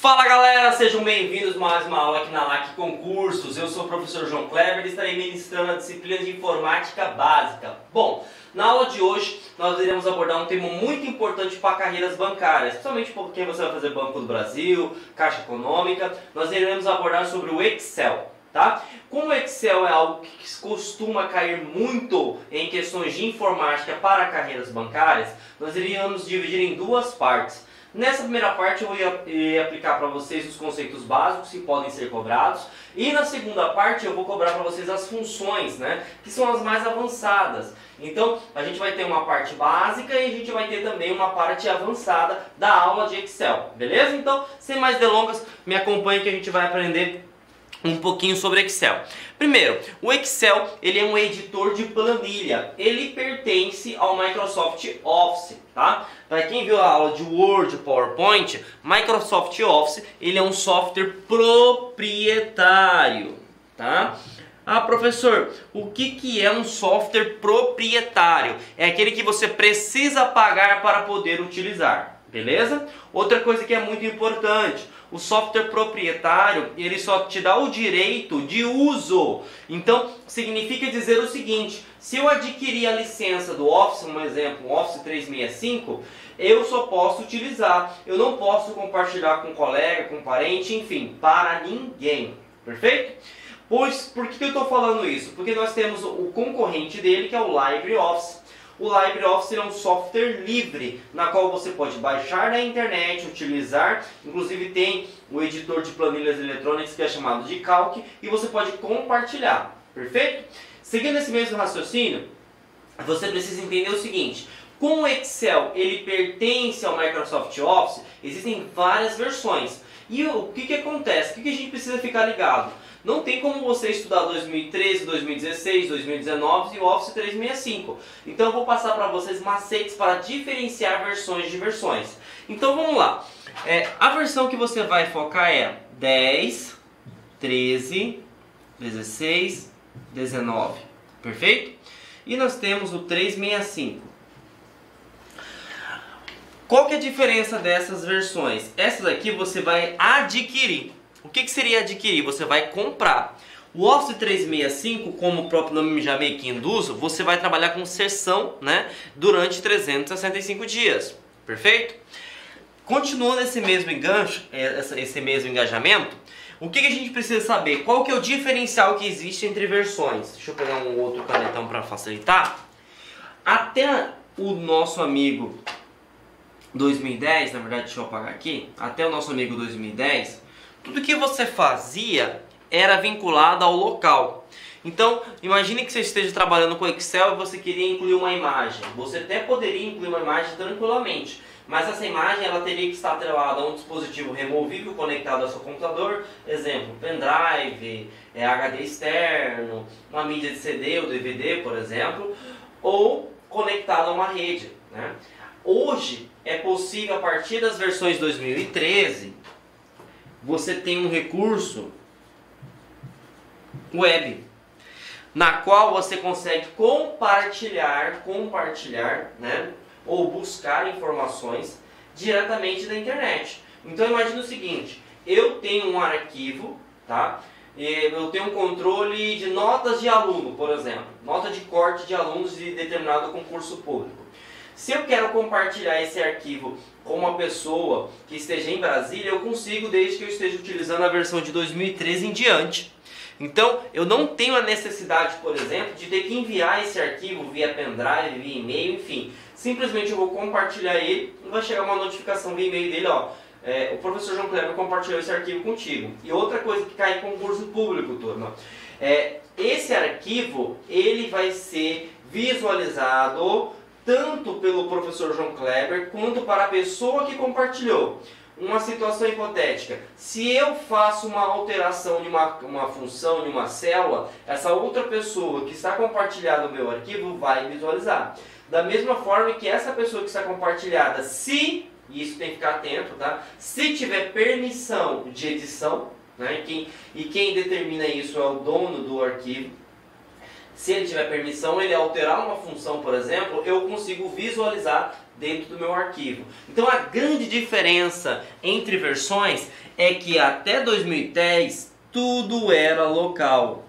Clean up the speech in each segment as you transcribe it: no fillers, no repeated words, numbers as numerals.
Fala galera, sejam bem-vindos a mais uma aula aqui na LAC Concursos. Eu sou o professor João Kleber e estarei ministrando a disciplina de Informática Básica. Bom, na aula de hoje nós iremos abordar um tema muito importante para carreiras bancárias, principalmente porque você vai fazer Banco do Brasil, Caixa Econômica. Nós iremos abordar sobre o Excel, tá? Como o Excel é algo que costuma cair muito em questões de informática para carreiras bancárias, nós iríamos dividir em duas partes. Nessa primeira parte eu ia aplicar para vocês os conceitos básicos que podem ser cobrados, e na segunda parte eu vou cobrar para vocês as funções, né, que são as mais avançadas. Então a gente vai ter uma parte básica e a gente vai ter também uma parte avançada da aula de Excel, beleza? Então, sem mais delongas, me acompanhe que a gente vai aprender um pouquinho sobre Excel. Primeiro, o Excel ele é um editor de planilha. Ele pertence ao Microsoft Office, tá? Para quem viu a aula de Word, PowerPoint, Microsoft Office ele é um software proprietário, tá? Ah, professor, o que é um software proprietário? É aquele que você precisa pagar para poder utilizar, beleza? Outra coisa que é muito importante, o software proprietário, ele só te dá o direito de uso. Então, significa dizer o seguinte, se eu adquirir a licença do Office, um exemplo, o Office 365, eu só posso utilizar. Eu não posso compartilhar com um colega, com um parente, enfim, para ninguém. Perfeito? Pois, por que eu estou falando isso? Porque nós temos o concorrente dele, que é o LibreOffice. O LibreOffice é um software livre, na qual você pode baixar na internet, utilizar, inclusive tem o editor de planilhas eletrônicas que é chamado de Calc, e você pode compartilhar, perfeito? Seguindo esse mesmo raciocínio, você precisa entender o seguinte, como o Excel ele pertence ao Microsoft Office, existem várias versões. E o que acontece? O que a gente precisa ficar ligado? Não tem como você estudar 2013, 2016, 2019 e o Office 365. Então eu vou passar para vocês macetes para diferenciar versões de versões. Então vamos lá. A versão que você vai focar é 10, 13, 16, 19. Perfeito? E nós temos o 365. Qual que é a diferença dessas versões? Essas aqui você vai adquirir. O que seria adquirir? Você vai comprar. O Office 365, como o próprio nome já meio que induz, você vai trabalhar com sessão, né, durante 365 dias. Perfeito? Continuando esse mesmo engancho, esse mesmo engajamento, o que a gente precisa saber? Qual que é o diferencial que existe entre versões? Deixa eu pegar um outro canetão para facilitar. Até o nosso amigo 2010, na verdade deixa eu apagar aqui, até o nosso amigo 2010, tudo que você fazia era vinculado ao local. Então, imagine que você esteja trabalhando com Excel e você queria incluir uma imagem. Você até poderia incluir uma imagem tranquilamente, mas essa imagem ela teria que estar atrelada a um dispositivo removível conectado ao seu computador, exemplo, pendrive, HD externo, uma mídia de CD ou DVD, por exemplo, ou conectado a uma rede, né? Hoje é possível, a partir das versões 2013, você tem um recurso web, na qual você consegue compartilhar, né, ou buscar informações diretamente da internet. Então imagine o seguinte, eu tenho um arquivo, tá? Eu tenho um controle de notas de aluno, por exemplo, nota de corte de alunos de determinado concurso público. Se eu quero compartilhar esse arquivo com uma pessoa que esteja em Brasília, eu consigo desde que eu esteja utilizando a versão de 2013 em diante. Então, eu não tenho a necessidade, por exemplo, de ter que enviar esse arquivo via pendrive, via e-mail, enfim. Simplesmente eu vou compartilhar ele e vai chegar uma notificação via e-mail dele, ó. O professor João Kleber compartilhou esse arquivo contigo. E outra coisa que cai em concurso público, turma, esse arquivo ele vai ser visualizado tanto pelo professor João Kleber quanto para a pessoa que compartilhou. Uma situação hipotética, se eu faço uma alteração de uma função, de uma célula, essa outra pessoa que está compartilhada no meu arquivo vai visualizar. Da mesma forma que essa pessoa que está compartilhada, se, e isso tem que ficar atento, tá? Se tiver permissão de edição, né? E quem determina isso é o dono do arquivo. Se ele tiver permissão, ele alterar uma função, por exemplo, eu consigo visualizar dentro do meu arquivo. Então a grande diferença entre versões é que até 2010 tudo era local.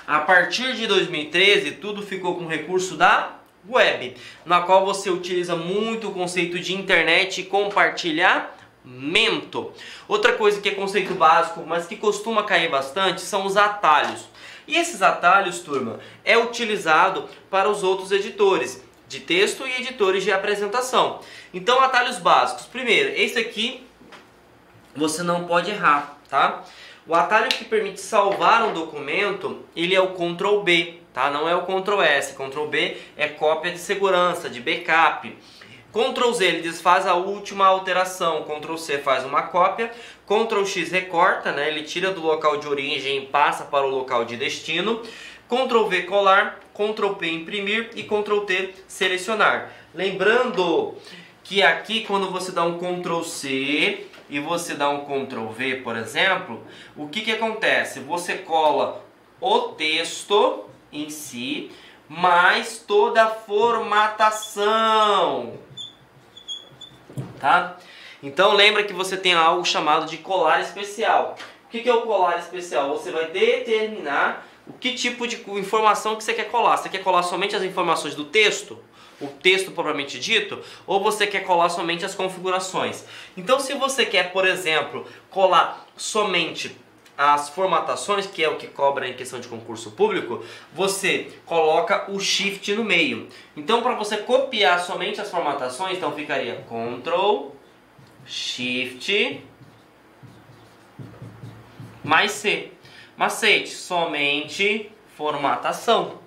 A partir de 2013 tudo ficou com recurso da web, na qual você utiliza muito o conceito de internet e compartilhamento. Outra coisa que é conceito básico, mas que costuma cair bastante, são os atalhos. E esses atalhos, turma, é utilizado para os outros editores de texto e editores de apresentação. Então, atalhos básicos. Primeiro, esse aqui você não pode errar, tá? O atalho que permite salvar um documento, ele é o Ctrl B, tá? Não é o Ctrl S. Ctrl B é cópia de segurança, de backup. Ctrl Z ele desfaz a última alteração, Ctrl C faz uma cópia, Ctrl X recorta, né? Ele tira do local de origem e passa para o local de destino, Ctrl V colar, Ctrl P imprimir e Ctrl T selecionar. Lembrando que aqui quando você dá um Ctrl C e você dá um Ctrl V, por exemplo, o que acontece? Você cola o texto em si, mais toda a formatação. Tá? Então lembra que você tem algo chamado de colar especial. O que é o colar especial? Você vai determinar o que tipo de informação que você quer colar. Você quer colar somente as informações do texto? O texto propriamente dito? Ou você quer colar somente as configurações? Então se você quer, por exemplo, colar somente as formatações, que é o que cobra em questão de concurso público, você coloca o Shift no meio. Então, para você copiar somente as formatações, então ficaria Ctrl, Shift, mais C. Macete, somente formatação.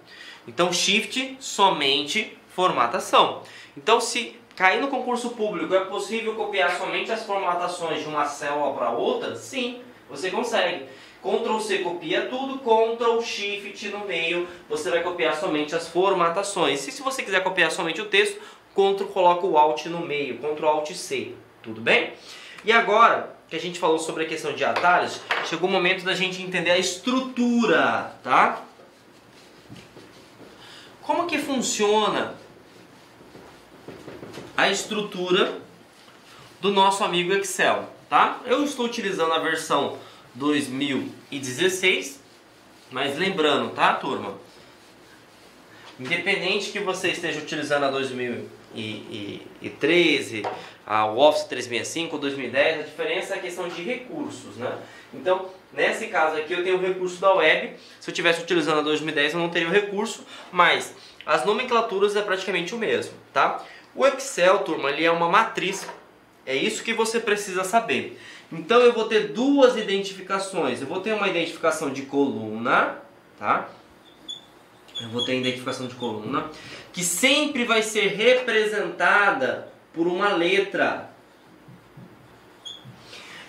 Então, Shift, somente formatação. Então, se cair no concurso público, é possível copiar somente as formatações de uma célula para outra? Sim. Você consegue. Ctrl C copia tudo, Ctrl Shift no meio, você vai copiar somente as formatações. E se você quiser copiar somente o texto, Ctrl coloca o Alt no meio, Ctrl Alt C. Tudo bem? E agora que a gente falou sobre a questão de atalhos, chegou o momento da gente entender a estrutura, tá? Como que funciona a estrutura do nosso amigo Excel? Tá? Eu estou utilizando a versão 2016, mas lembrando, tá, turma? Independente que você esteja utilizando a 2013, a Office 365 ou 2010, a diferença é a questão de recursos, né? Então, nesse caso aqui eu tenho o recurso da web. Se eu estivesse utilizando a 2010 eu não teria o recurso, mas as nomenclaturas é praticamente o mesmo, tá? O Excel, turma, ele é uma matriz. É isso que você precisa saber. Então eu vou ter duas identificações. Eu vou ter uma identificação de coluna, tá? Eu vou ter a identificação de coluna, que sempre vai ser representada por uma letra.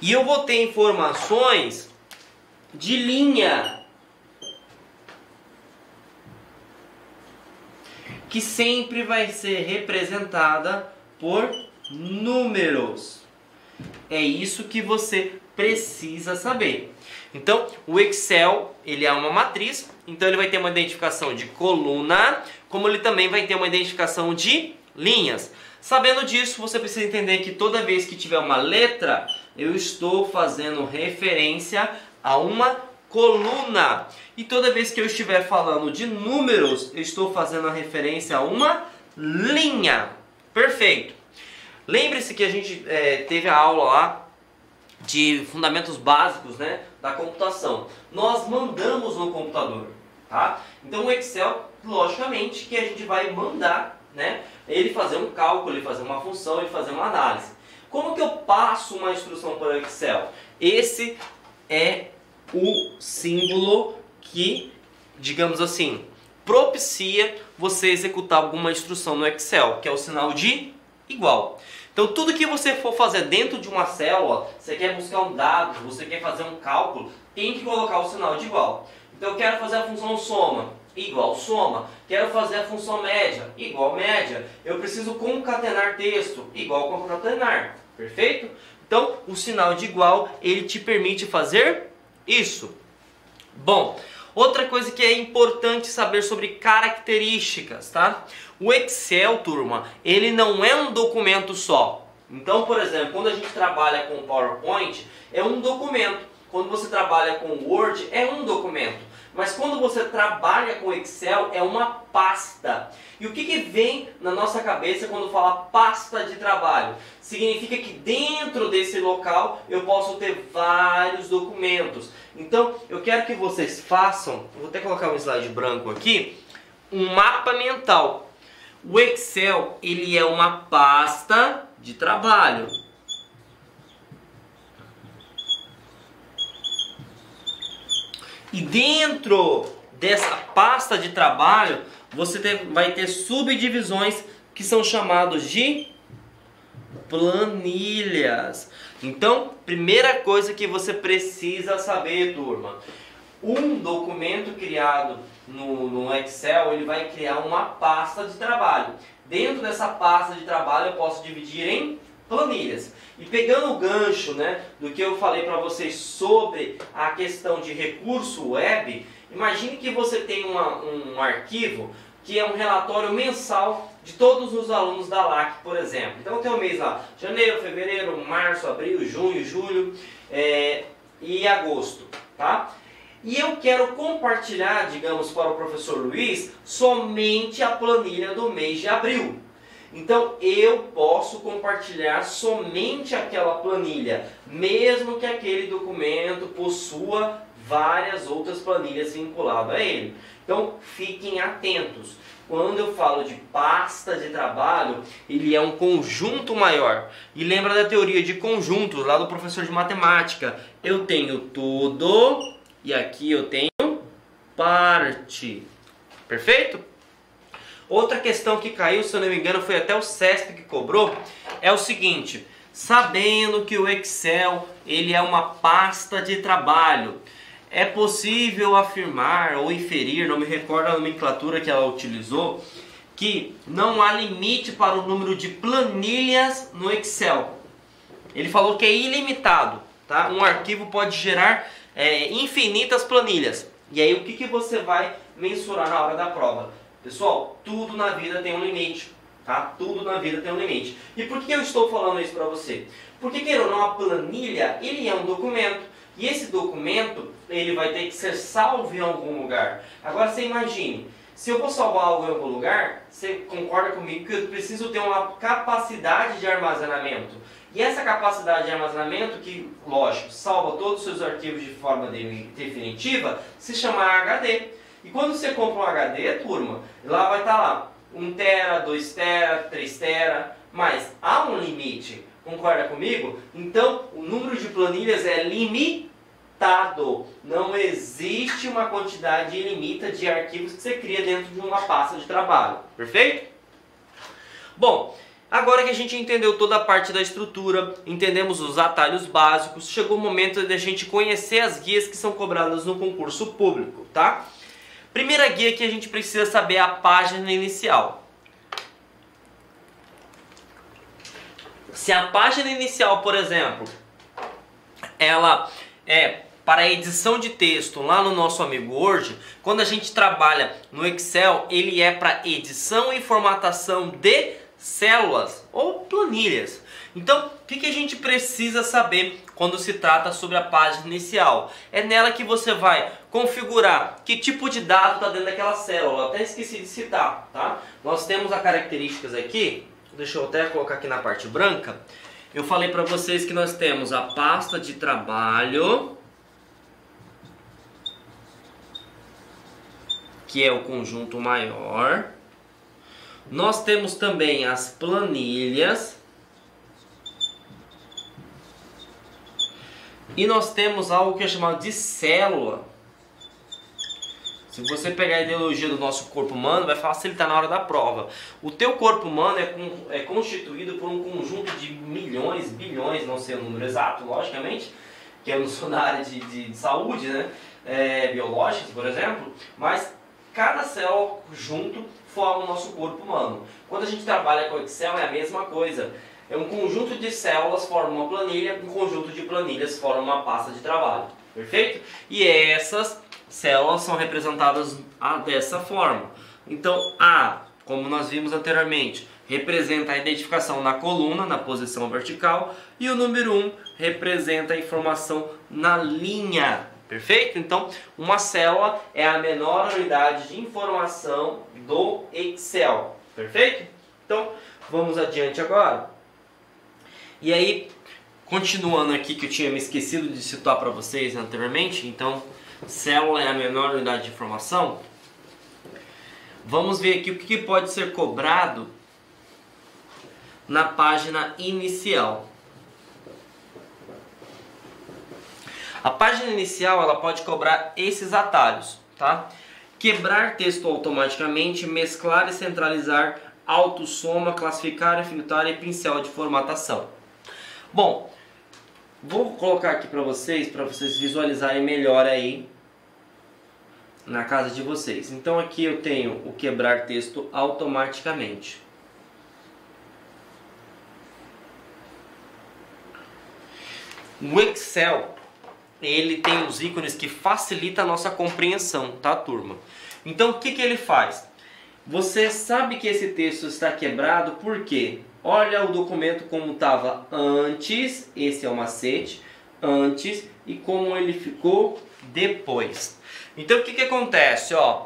E eu vou ter informações de linha, que sempre vai ser representada por números. É isso que você precisa saber. Então, o Excel, ele é uma matriz, então ele vai ter uma identificação de coluna, como ele também vai ter uma identificação de linhas. Sabendo disso, você precisa entender que toda vez que tiver uma letra, eu estou fazendo referência a uma coluna. E toda vez que eu estiver falando de números, eu estou fazendo a referência a uma linha. Perfeito. Lembre-se que a gente teve a aula lá de fundamentos básicos, né, da computação. Nós mandamos no computador, tá? Então o Excel, logicamente, que a gente vai mandar, né, ele fazer um cálculo, ele fazer uma função, ele fazer uma análise. Como que eu passo uma instrução para o Excel? Esse é o símbolo que, digamos assim, propicia você executar alguma instrução no Excel, que é o sinal de igual. Então tudo que você for fazer dentro de uma célula, você quer buscar um dado, você quer fazer um cálculo, tem que colocar o sinal de igual. Então eu quero fazer a função soma, igual soma. Quero fazer a função média, igual média. Eu preciso concatenar texto, igual concatenar. Perfeito? Então o sinal de igual, ele te permite fazer isso. Bom, outra coisa que é importante saber sobre características, tá? O Excel, turma, ele não é um documento só. Então, por exemplo, quando a gente trabalha com PowerPoint, é um documento. Quando você trabalha com Word, é um documento. Mas quando você trabalha com Excel, é uma pasta. E o que vem na nossa cabeça quando fala pasta de trabalho? Significa que dentro desse local eu posso ter vários documentos. Então, eu quero que vocês façam, vou até colocar um slide branco aqui, um mapa mental. O Excel, ele é uma pasta de trabalho. E dentro dessa pasta de trabalho, você vai ter subdivisões que são chamadas de planilhas. Então, primeira coisa que você precisa saber, turma, um documento criado no Excel, ele vai criar uma pasta de trabalho. Dentro dessa pasta de trabalho eu posso dividir em planilhas. E pegando o gancho, né, do que eu falei para vocês sobre a questão de recurso web, imagine que você tem um arquivo que é um relatório mensal de todos os alunos da LAC, por exemplo. Então tem o mês lá, janeiro, fevereiro, março, abril, junho, julho e agosto, tá? E eu quero compartilhar, digamos, para o professor Luiz, somente a planilha do mês de abril. Então eu posso compartilhar somente aquela planilha, mesmo que aquele documento possua várias outras planilhas vinculadas a ele. Então fiquem atentos. Quando eu falo de pasta de trabalho, ele é um conjunto maior. E lembra da teoria de conjuntos lá do professor de matemática. Eu tenho todo e aqui eu tenho parte. Perfeito? Outra questão que caiu, se eu não me engano, foi até o SESP que cobrou, é o seguinte: sabendo que o Excel ele é uma pasta de trabalho, é possível afirmar ou inferir, não me recordo a nomenclatura que ela utilizou, que não há limite para o número de planilhas no Excel. Ele falou que é ilimitado, tá? Um arquivo pode gerar infinitas planilhas. E aí o que você vai mensurar na hora da prova? Pessoal, tudo na vida tem um limite, tá? Tudo na vida tem um limite. E por que eu estou falando isso para você? Porque, queira ou não, a planilha, ele é um documento. E esse documento, ele vai ter que ser salvo em algum lugar. Agora você imagine, se eu vou salvar algo em algum lugar, você concorda comigo que eu preciso ter uma capacidade de armazenamento. E essa capacidade de armazenamento, que, lógico, salva todos os seus arquivos de forma definitiva, se chama HD. E quando você compra um HD, turma, lá vai estar lá 1 tera, 2 tera, 3 tera, mas há um limite, concorda comigo? Então o número de planilhas é limitado, não existe uma quantidade ilimitada de arquivos que você cria dentro de uma pasta de trabalho, perfeito? Bom, agora que a gente entendeu toda a parte da estrutura, entendemos os atalhos básicos, chegou o momento de a gente conhecer as guias que são cobradas no concurso público, tá? Primeira guia que a gente precisa saber é a página inicial. Se a página inicial, por exemplo, ela é para a edição de texto lá no nosso amigo Word, quando a gente trabalha no Excel, ele é para edição e formatação de células ou planilhas. Então, o que a gente precisa saber quando se trata sobre a página inicial? É nela que você vai configurar que tipo de dado está dentro daquela célula. Eu até esqueci de citar, tá? Nós temos as características aqui, deixa eu até colocar aqui na parte branca. Eu falei para vocês que nós temos a pasta de trabalho, que é o conjunto maior. Nós temos também as planilhas. E nós temos algo que é chamado de célula. Se você pegar a ideologia do nosso corpo humano, vai facilitar na hora da prova. O teu corpo humano é constituído por um conjunto de milhões, bilhões, não sei o número exato, logicamente, que eu não sou na área de saúde, né? Biológicas, por exemplo, mas cada célula junto forma o nosso corpo humano. Quando a gente trabalha com Excel é a mesma coisa. É um conjunto de células forma uma planilha, um conjunto de planilhas forma uma pasta de trabalho. Perfeito? E essas células são representadas dessa forma. Então, como nós vimos anteriormente, representa a identificação na coluna, na posição vertical, e o número 1 representa a informação na linha. Perfeito? Então, uma célula é a menor unidade de informação do Excel. Perfeito? Então, vamos adiante agora. E aí, continuando aqui que eu tinha me esquecido de citar para vocês anteriormente, então, célula é a menor unidade de informação. Vamos ver aqui o que pode ser cobrado na página inicial. A página inicial ela pode cobrar esses atalhos, tá? Quebrar texto automaticamente, mesclar e centralizar, autossoma, classificar, filtrar e pincel de formatação. Bom, vou colocar aqui para vocês visualizarem melhor aí na casa de vocês. Então aqui eu tenho o quebrar texto automaticamente. O Excel, ele tem os ícones que facilitam a nossa compreensão, tá, turma? Então, o que ele faz? Você sabe que esse texto está quebrado por quê? Olha o documento como estava antes, esse é o macete, antes, e como ele ficou depois. Então, o que acontece? Ó,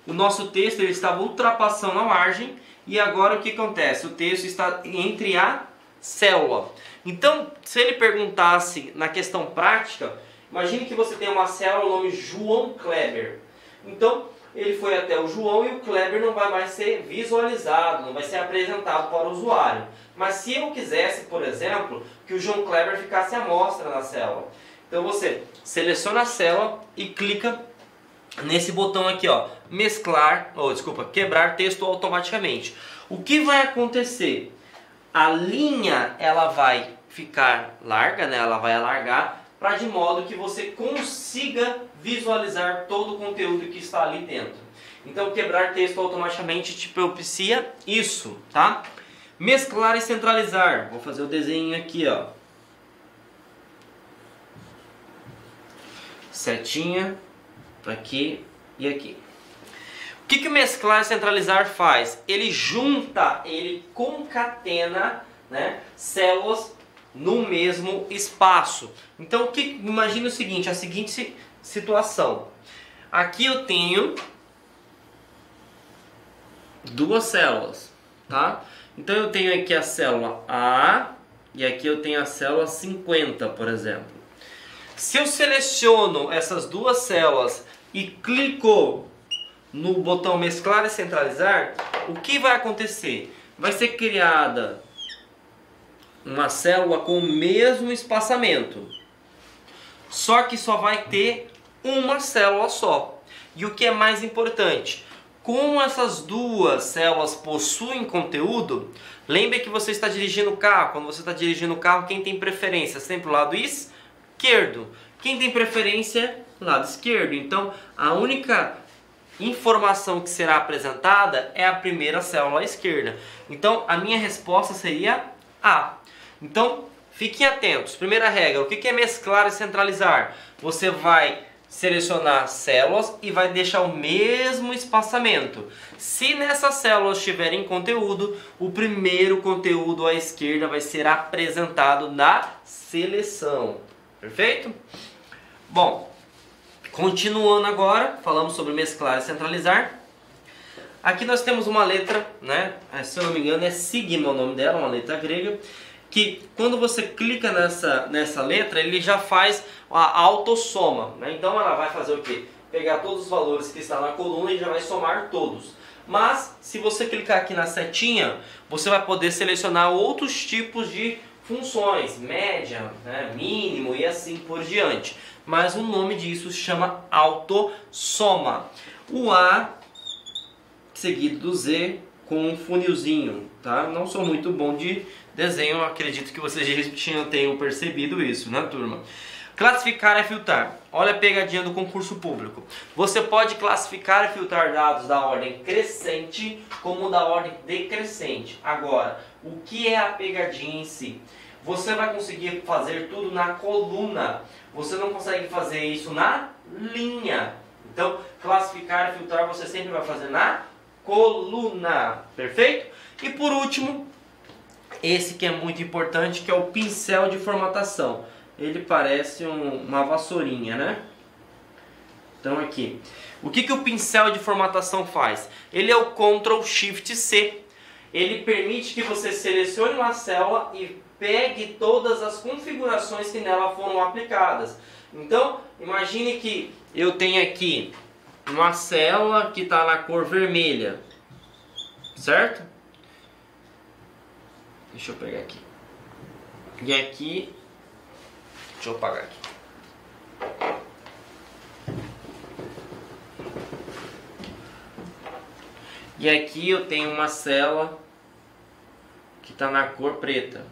o nosso texto ele estava ultrapassando a margem, e agora o que acontece? O texto está entre a célula. Então, se ele perguntasse na questão prática, imagine que você tem uma célula, o nome João Kleber. Então, ele foi até o João e o Kleber não vai mais ser visualizado, não vai ser apresentado para o usuário. Mas se eu quisesse, por exemplo, que o João Kleber ficasse à mostra na célula, então você seleciona a célula e clica nesse botão aqui, ó, quebrar texto automaticamente. O que vai acontecer? A linha ela vai ficar larga, né? Ela vai alargar, para de modo que você consiga visualizar todo o conteúdo que está ali dentro. Então, quebrar texto automaticamente te propicia isso, tá? Mesclar e centralizar. Vou fazer o desenho aqui, ó. Setinha, aqui e aqui. O que o mesclar e centralizar faz? Ele junta, ele concatena, né, células no mesmo espaço. Então, imagine o seguinte, a seguinte situação. Aqui eu tenho duas células, tá? Então eu tenho aqui a célula A e aqui eu tenho a célula 50, por exemplo. Se eu seleciono essas duas células e clico no botão mesclar e centralizar, o que vai acontecer? Vai ser criada uma célula com o mesmo espaçamento, só que só vai ter uma célula só. E o que é mais importante, como essas duas células possuem conteúdo, lembre que você está dirigindo o carro. Quando você está dirigindo o carro, quem tem preferência? Sempre o lado esquerdo. Quem tem preferência? Lado esquerdo. Então, a única informação que será apresentada é a primeira célula à esquerda. Então, a minha resposta seria A. Então, fiquem atentos. Primeira regra, o que é mesclar e centralizar? Você vai selecionar células e vai deixar o mesmo espaçamento. Se nessas células tiverem conteúdo, o primeiro conteúdo à esquerda vai ser apresentado na seleção. Perfeito? Bom, continuando agora, falamos sobre mesclar e centralizar. Aqui nós temos uma letra, né? Se eu não me engano é sigma o nome dela, uma letra grega, que quando você clica nessa letra, ele já faz a autossoma, né? Então ela vai fazer o quê? Pegar todos os valores que estão na coluna e já vai somar todos. Mas se você clicar aqui na setinha, você vai poder selecionar outros tipos de funções, média, né, mínimo e assim por diante. Mas o nome disso se chama autossoma. O A seguido do Z com um funilzinho, tá? Não sou muito bom de desenho, acredito que vocês já tenham percebido isso, né, turma? Classificar e filtrar. Olha a pegadinha do concurso público. Você pode classificar e filtrar dados da ordem crescente como da ordem decrescente. Agora, o que é a pegadinha em si? Você vai conseguir fazer tudo na coluna. Você não consegue fazer isso na linha. Então, classificar e filtrar você sempre vai fazer na coluna, perfeito? E por último, esse que é muito importante, que é o pincel de formatação. Ele parece uma vassourinha, né? Então aqui, o que o pincel de formatação faz? Ele é o Ctrl Shift C. Ele permite que você selecione uma célula e pegue todas as configurações que nela foram aplicadas. Então, imagine que eu tenho aqui uma célula que está na cor vermelha, certo? Deixa eu pegar aqui. E aqui, deixa eu apagar aqui. E aqui eu tenho uma célula que está na cor preta.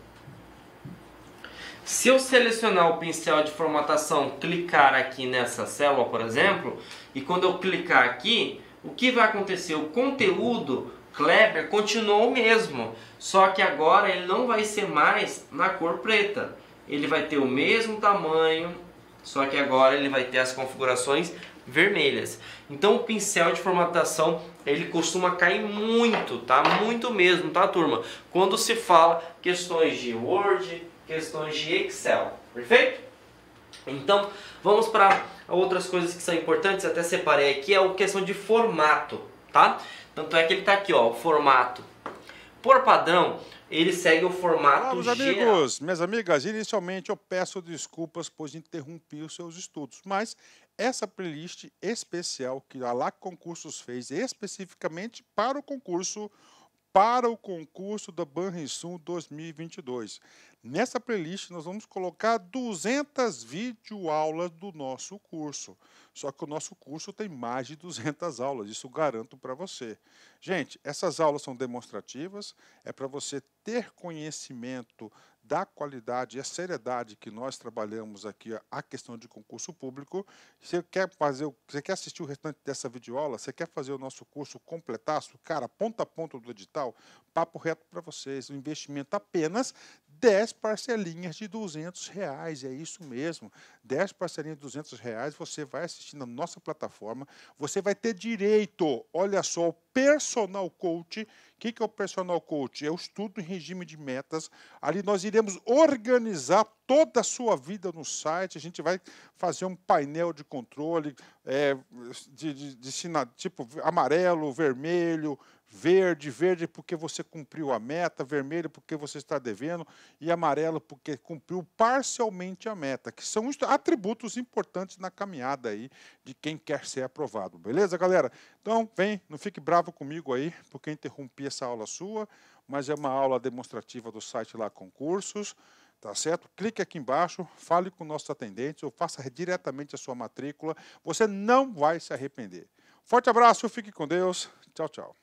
Se eu selecionar o pincel de formatação, clicar aqui nessa célula, por exemplo, e quando eu clicar aqui, o que vai acontecer? O conteúdo Kleber continuou o mesmo, só que agora ele não vai ser mais na cor preta. Ele vai ter o mesmo tamanho, só que agora ele vai ter as configurações vermelhas. Então o pincel de formatação, ele costuma cair muito, tá? Muito mesmo, tá, turma? Quando se fala questões de Word, questões de Excel, perfeito? Então, vamos para outras coisas que são importantes, até separei aqui, é a questão de formato, tá? Tanto é que ele tá aqui, ó, o formato. Por padrão, ele segue o formato Olá, meus geral. amigos, minhas amigas, inicialmente eu peço desculpas pois interrompi os seus estudos, mas essa playlist especial que a LAC Concursos fez especificamente para o concurso da Banrisul 2022. Nessa playlist nós vamos colocar 200 videoaulas do nosso curso. Só que o nosso curso tem mais de 200 aulas, isso garanto para você. Gente, essas aulas são demonstrativas, é para você ter conhecimento da qualidade e a seriedade que nós trabalhamos aqui a questão de concurso público. Você quer assistir o restante dessa videoaula? Você quer fazer o nosso curso completaço? Cara, ponta a ponta do edital, papo reto para vocês, um investimento apenas 10 parcelinhas de R$200, é isso mesmo, 10 parcelinhas de R$200, você vai assistir na nossa plataforma, você vai ter direito, olha só, o personal coach. O que é o personal coach? É o estudo em regime de metas. Ali nós iremos organizar toda a sua vida no site, a gente vai fazer um painel de controle tipo amarelo, vermelho, verde porque você cumpriu a meta, vermelho porque você está devendo e amarelo porque cumpriu parcialmente a meta, que são atributos importantes na caminhada aí de quem quer ser aprovado, beleza, galera? Então, vem, não fique bravo comigo aí, porque interrompi essa aula sua, mas é uma aula demonstrativa do site lá Concursos, tá certo? Clique aqui embaixo, fale com nossos atendentes ou faça diretamente a sua matrícula, você não vai se arrepender. Forte abraço, fique com Deus, tchau, tchau.